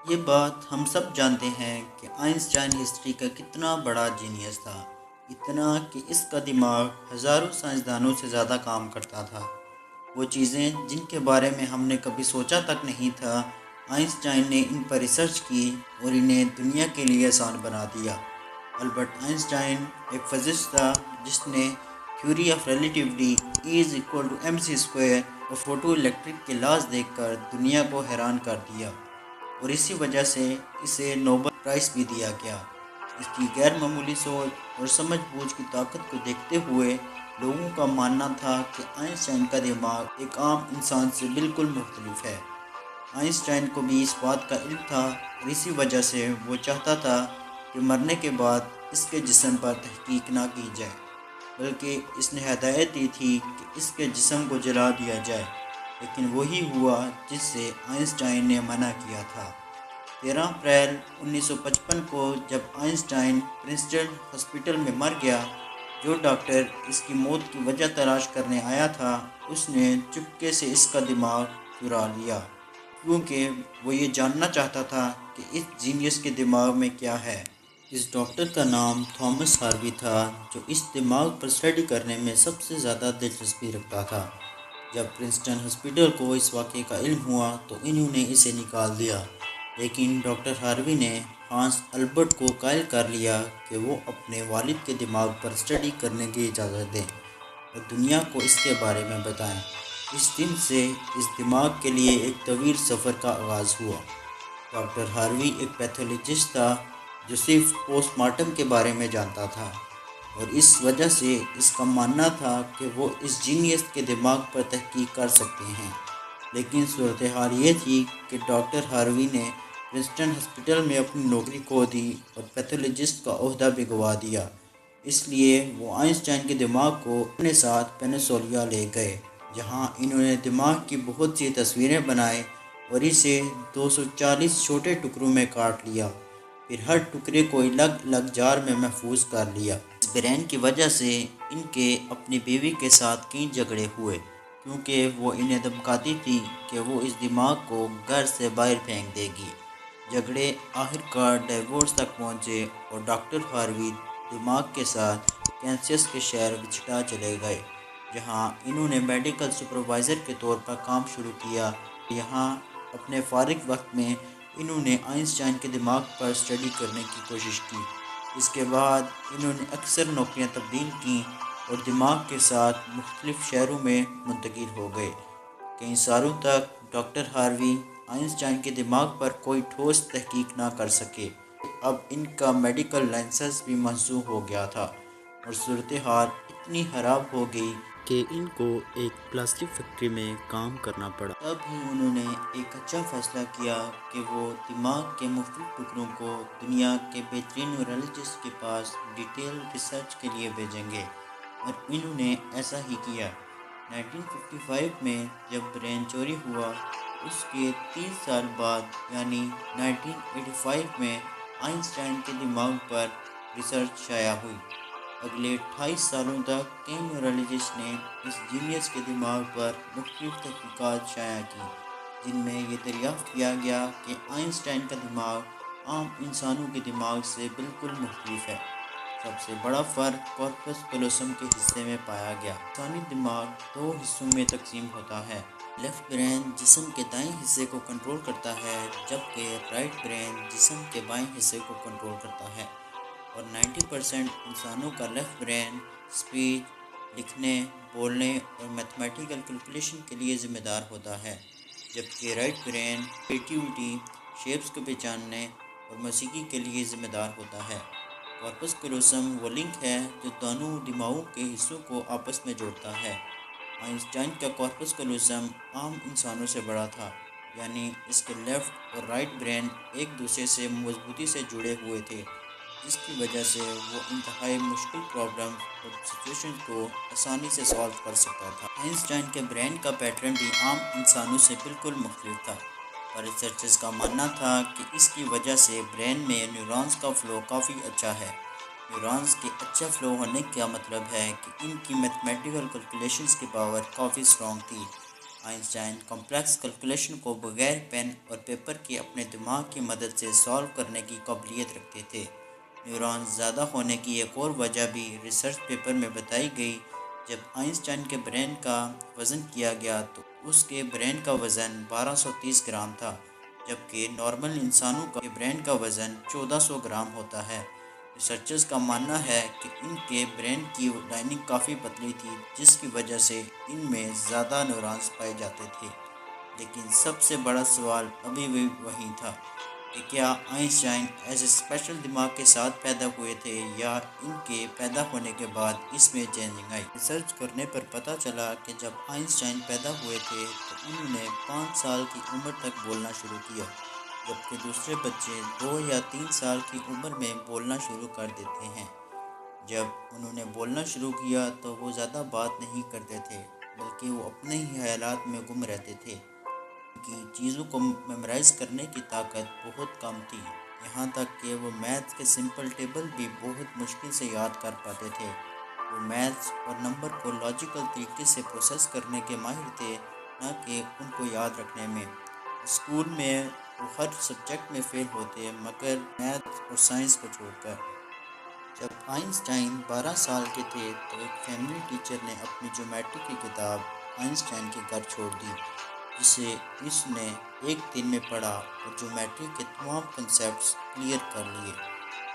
یہ بات ہم سب جانتے ہیں کہ آئنسٹائن ہسٹری کا کتنا بڑا جینیس تھا، اتنا کہ اس کا دماغ ہزاروں سائنسدانوں سے زیادہ کام کرتا تھا۔ وہ چیزیں جن کے بارے میں ہم نے کبھی سوچا تک نہیں تھا، آئنسٹائن نے ان پر ریسرچ کی اور انہیں دنیا کے لیے آسان بنا دیا۔ البرٹ آئنسٹائن ایک فزسٹ تھا جس نے تھیوری آف ریلیٹیوٹی E=mc² اور فوٹو الیکٹرک کے لاز دیکھ کر دنیا کو حیران کر دیا، اور اسی وجہ سے اسے نوبل پرائز بھی دیا گیا۔ اس کی غیر معمولی سوچ اور سمجھ بوجھ کی طاقت کو دیکھتے ہوئے لوگوں کا ماننا تھا کہ آئنسٹائن کا دماغ ایک عام انسان سے بالکل مختلف ہے۔ آئنسٹائن کو بھی اس بات کا علم تھا، اور اسی وجہ سے وہ چاہتا تھا کہ مرنے کے بعد اس کے جسم پر تحقیق نہ کی جائے، بلکہ اس نے ہدایت دی تھی کہ اس کے جسم کو جلا دیا جائے، لیکن وہی ہوا جس سے آئنسٹائن نے منع کیا تھا۔ 13 اپریل 1955 کو جب آئنسٹائن پرنسٹن ہاسپٹل میں مر گیا، جو ڈاکٹر اس کی موت کی وجہ تلاش کرنے آیا تھا اس نے چپکے سے اس کا دماغ چرا لیا، کیونکہ وہ یہ جاننا چاہتا تھا کہ اس جینیس کے دماغ میں کیا ہے۔ اس ڈاکٹر کا نام تھامس ہاروی تھا، جو اس دماغ پر اسٹڈی کرنے میں سب سے زیادہ دلچسپی رکھتا تھا۔ جب پرنسٹن ہاسپٹل کو اس واقعے کا علم ہوا تو انہوں نے اسے نکال دیا، لیکن ڈاکٹر ہاروی نے ہانس البرٹ کو قائل کر لیا کہ وہ اپنے والد کے دماغ پر اسٹڈی کرنے کی اجازت دیں اور دنیا کو اس کے بارے میں بتائیں۔ اس دن سے اس دماغ کے لیے ایک طویل سفر کا آغاز ہوا۔ ڈاکٹر ہاروی ایک پیتھولوجسٹ تھا جو صرف پوسٹ مارٹم کے بارے میں جانتا تھا، اور اس وجہ سے اس کا ماننا تھا کہ وہ اس جینیس کے دماغ پر تحقیق کر سکتے ہیں۔ لیکن صورتحال یہ تھی کہ ڈاکٹر ہاروی نے پرنسٹن ہاسپٹل میں اپنی نوکری کھو دی اور پیتھولوجسٹ کا عہدہ بھی گنوا دیا، اس لیے وہ آئنسٹائن کے دماغ کو اپنے ساتھ پینسلوانیا لے گئے، جہاں انہوں نے دماغ کی بہت سی تصویریں بنائیں اور اسے 240 چھوٹے ٹکڑوں میں کاٹ لیا، پھر ہر ٹکڑے کو الگ الگ جار میں محفوظ کر لیا۔ اس برین کی وجہ سے ان کے اپنی بیوی کے ساتھ کئی جھگڑے ہوئے، کیونکہ وہ انہیں دھمکاتی تھی کہ وہ اس دماغ کو گھر سے باہر پھینک دے گی۔ جھگڑے آخر کار ڈیورس تک پہنچے اور ڈاکٹر ہاروی دماغ کے ساتھ کینسس کے شہر وچٹا چلے گئے، جہاں انہوں نے میڈیکل سپروائزر کے طور پر کام شروع کیا۔ یہاں اپنے فارغ وقت میں انہوں نے آئنسٹائن کے دماغ پر اسٹڈی کرنے کی کوشش کی۔ اس کے بعد انہوں نے اکثر نوکریاں تبدیل کیں اور دماغ کے ساتھ مختلف شہروں میں منتقل ہو گئے۔ کئی سالوں تک ڈاکٹر ہاروی آئنسٹائن کے دماغ پر کوئی ٹھوس تحقیق نہ کر سکے۔ اب ان کا میڈیکل لائسنس بھی منسوخ ہو گیا تھا اور صورتحال اتنی خراب ہو گئی کہ ان کو ایک پلاسٹک فیکٹری میں کام کرنا پڑا۔ تب ہی انہوں نے ایک اچھا فیصلہ کیا کہ وہ دماغ کے مختلف ٹکڑوں کو دنیا کے بہترین نیورولوجسٹ کے پاس ڈیٹیل ریسرچ کے لیے بھیجیں گے، اور انہوں نے ایسا ہی کیا۔ 1955 میں جب برین چوری ہوا، اس کے 3 سال بعد یعنی 1985 میں آئنسٹائن کے دماغ پر ریسرچ شائع ہوئی۔ اگلے 28 سالوں تک کئی نیورولوجسٹ نے اس جینیس کے دماغ پر مختلف تحقیقات شائع کی، جن میں یہ دریافت کیا گیا کہ آئنسٹائن کا دماغ عام انسانوں کے دماغ سے بالکل مختلف ہے۔ سب سے بڑا فرق کارپس کلوسم کے حصے میں پایا گیا۔ انسانی دماغ 2 حصوں میں تقسیم ہوتا ہے۔ لیفٹ برین جسم کے دائیں حصے کو کنٹرول کرتا ہے، جبکہ رائٹ برین جسم کے بائیں حصے کو کنٹرول کرتا ہے، اور 90% انسانوں کا لیفٹ برین اسپیچ، لکھنے، بولنے اور میتھمیٹیکل کیلکولیشن کے لیے ذمہ دار ہوتا ہے، جبکہ رائٹ برین کریٹیوٹی، شیپس کو پہچاننے اور موسیقی کے لیے ذمہ دار ہوتا ہے۔ کارپس کلوسم وہ لنک ہے جو دونوں دماغوں کے حصوں کو آپس میں جوڑتا ہے۔ آئنسٹائن کا کارپس کلوسم عام انسانوں سے بڑا تھا، یعنی اس کے لیفٹ اور رائٹ برین ایک دوسرے سے مضبوطی سے جڑے ہوئے تھے، جس کی وجہ سے وہ انتہائی مشکل پرابلمز اور سچویشنز کو آسانی سے سالو کر سکتا تھا۔ آئنسٹائن کے برین کا پیٹرن بھی عام انسانوں سے بالکل مختلف تھا، اور ریسرچرز کا ماننا تھا کہ اس کی وجہ سے برین میں نیورونز کا فلو کافی اچھا ہے۔ نیورونز کے اچھا فلو ہونے کا مطلب ہے کہ ان کی میتھمیٹیکل کیلکولیشنز کی پاور کافی اسٹرانگ تھی۔ آئنسٹائن کمپلیکس کیلکولیشن کو بغیر پین اور پیپر کے اپنے دماغ کی مدد سے سالو کرنے کی قابلیت رکھتے تھے۔ نیورونز زیادہ ہونے کی ایک اور وجہ بھی ریسرچ پیپر میں بتائی گئی۔ جب آئنسٹائن کے برین کا وزن کیا گیا تو اس کے برین کا وزن 1230 گرام تھا، جبکہ نارمل انسانوں کے برین کا وزن 1400 گرام ہوتا ہے۔ ریسرچرز کا ماننا ہے کہ ان کے برین کی لائننگ کافی پتلی تھی، جس کی وجہ سے ان میں زیادہ نیورونز پائے جاتے تھے۔ لیکن سب سے بڑا سوال ابھی بھی وہی تھا کہ کیا آئنسٹائن ایسے اسپیشل دماغ کے ساتھ پیدا ہوئے تھے یا ان کے پیدا ہونے کے بعد اس میں چینجنگ آئی۔ ریسرچ کرنے پر پتہ چلا کہ جب آئنسٹائن پیدا ہوئے تھے تو انہوں نے 5 سال کی عمر تک بولنا شروع کیا، جبکہ دوسرے بچے 2 یا 3 سال کی عمر میں بولنا شروع کر دیتے ہیں۔ جب انہوں نے بولنا شروع کیا تو وہ زیادہ بات نہیں کرتے تھے، بلکہ وہ اپنے ہی خیالات میں گم رہتے تھے۔ ان کی چیزوں کو میمورائز کرنے کی طاقت بہت کم تھی، یہاں تک کہ وہ میتھ کے سمپل ٹیبل بھی بہت مشکل سے یاد کر پاتے تھے۔ وہ میتھس اور نمبر کو لاجیکل طریقے سے پروسیس کرنے کے ماہر تھے، نہ کہ ان کو یاد رکھنے میں۔ اسکول میں وہ ہر سبجیکٹ میں فیل ہوتے، مگر میتھ اور سائنس کو چھوڑ کر۔ جب آئنسٹائن 12 سال کے تھے تو ایک فیملی ٹیچر نے اپنی جیومیٹری کی کتاب آئنسٹائن کے گھر چھوڑ دی، جسے اس نے ایک دن میں پڑھا اور جیومیٹری کے تمام کنسیپٹس کلیئر کر لیے۔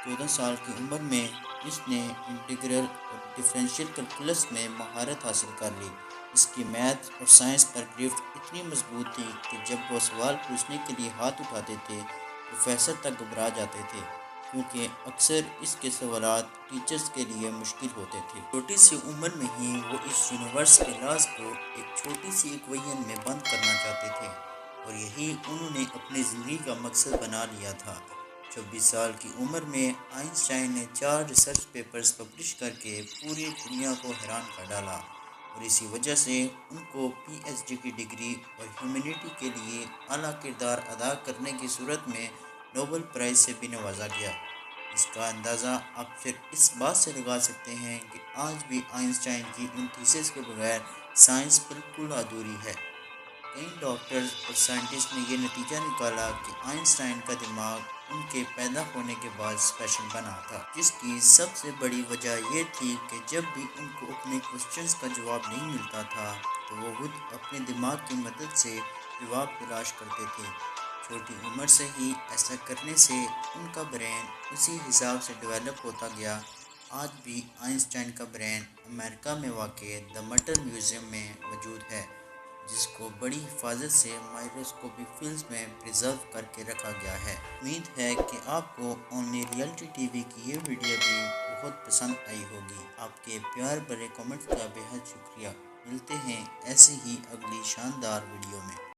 14 سال کی عمر میں اس نے انٹیگرل اور ڈفرینشیل کیلکولس میں مہارت حاصل کر لی۔ اس کی میتھ اور سائنس پر گرفت اتنی مضبوط تھی کہ جب وہ سوال پوچھنے کے لیے ہاتھ اٹھاتے تھے، پروفیسر تک گھبرا جاتے تھے، کیونکہ اکثر اس کے سوالات ٹیچرز کے لیے مشکل ہوتے تھے۔ چھوٹی سی عمر میں ہی وہ اس یونیورس کے راز کو ایک چھوٹی سی ایکویشن میں بند کرنا چاہتے تھے، اور یہی انہوں نے اپنی زندگی کا مقصد بنا لیا تھا۔ 26 سال کی عمر میں آئنسٹائن نے 4 ریسرچ پیپرز پبلش کر کے پوری دنیا کو حیران کر ڈالا، اور اسی وجہ سے ان کو پی ایچ ڈی کی ڈگری اور ہیومینٹی کے لیے اعلیٰ کردار ادا کرنے کی صورت میں نوبل پرائز سے بھی نوازا گیا۔ اس کا اندازہ آپ پھر اس بات سے لگا سکتے ہیں کہ آج بھی آئنسٹائن کی ان تھیسز کے بغیر سائنس بالکل ادھوری ہے۔ کئی ڈاکٹرز اور سائنٹسٹ نے یہ نتیجہ نکالا کہ آئنسٹائن کا دماغ ان کے پیدا ہونے کے بعد اسپیشل بنا تھا، جس کی سب سے بڑی وجہ یہ تھی کہ جب بھی ان کو اپنے کوسچنز کا جواب نہیں ملتا تھا تو وہ خود اپنے دماغ کی مدد سے جواب تلاش کرتے تھے۔ چھوٹی عمر سے ہی ایسا کرنے سے ان کا برین اسی حساب سے ڈیولپ ہوتا گیا۔ آج بھی آئنسٹائن کا برین امریکہ میں واقع دی مٹر میوزیم میں موجود ہے، جس کو بڑی حفاظت سے مائکروسکوپی فلمز میں پرزرو کر کے رکھا گیا ہے۔ امید ہے کہ آپ کو اونلی ریئلٹی ٹی وی کی یہ ویڈیو بھی بہت پسند آئی ہوگی۔ آپ کے پیار بھرے کمنٹس کا بے حد شکریہ۔ ملتے ہیں ایسے ہی اگلی شاندار ویڈیو میں۔